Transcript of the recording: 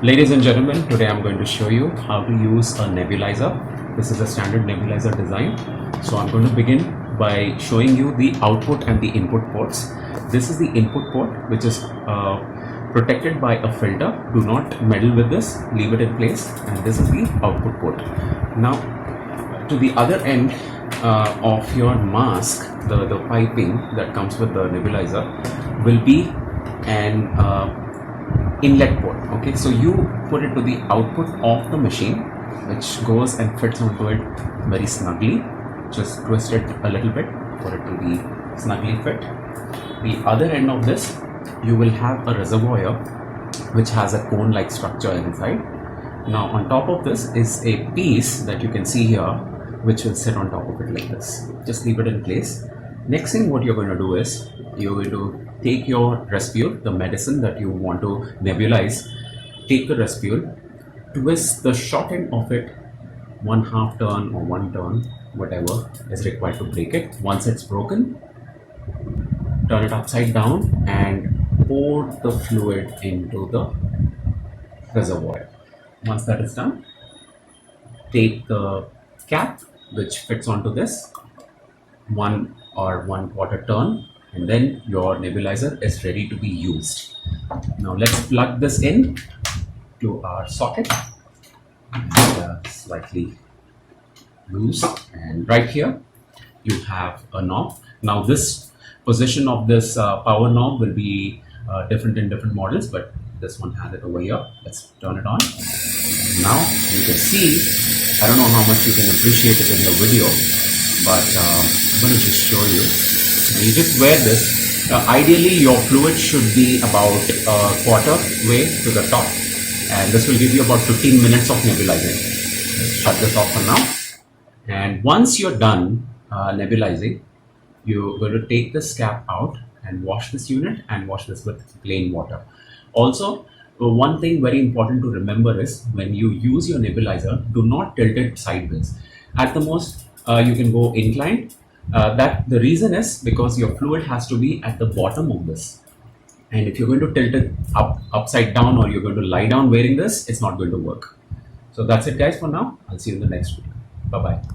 Ladies and gentlemen, today I'm going to show you how to use a nebulizer. This is a standard nebulizer design. So I'm going to begin by showing you the output and the input ports. This is the input port, which is protected by a filter. Do not meddle with this, leave it in place. And this is the output port. Now to the other end of your mask, the piping that comes with the nebulizer will be an inlet port. Okay, so you put it to the output of the machine, which goes and fits onto it very snugly. Just twist it a little bit for it to be snugly fit. The other end of this, you will have a reservoir which has a cone like structure inside. Now on top of this is a piece that you can see here, which will sit on top of it like this. Just leave it in place. Next thing what you're going to do is you're going to take your respule, the medicine that you want to nebulize. Take the respule, twist the short end of it 1/2 turn or 1 turn, whatever is required to break it. Once it's broken, turn it upside down and pour the fluid into the reservoir. Once that is done, take the cap which fits onto this 1 or 1/4 turn, and then your nebulizer is ready to be used. Now let's plug this in to our socket, and slightly loose, and right here you have a knob. Now this position of this power knob will be different in different models, but this one has it over here. Let's turn it on. Now you can see, I don't know how much you can appreciate it in the video, but I'm going to just show you. You just wear this. Ideally your fluid should be about a quarter way to the top, and this will give you about 15 minutes of nebulizing. Let's shut this off for now. And once you're done nebulizing, you're going to take this cap out and wash this unit and wash this with plain water. Also, one thing very important to remember is when you use your nebulizer, do not tilt it sideways. At the most, you can go inclined. That the reason is because your fluid has to be at the bottom of this, and if you're going to tilt it upside down, or you're going to lie down wearing this, it's not going to work. So that's it guys for now. I'll see you in the next video. Bye bye.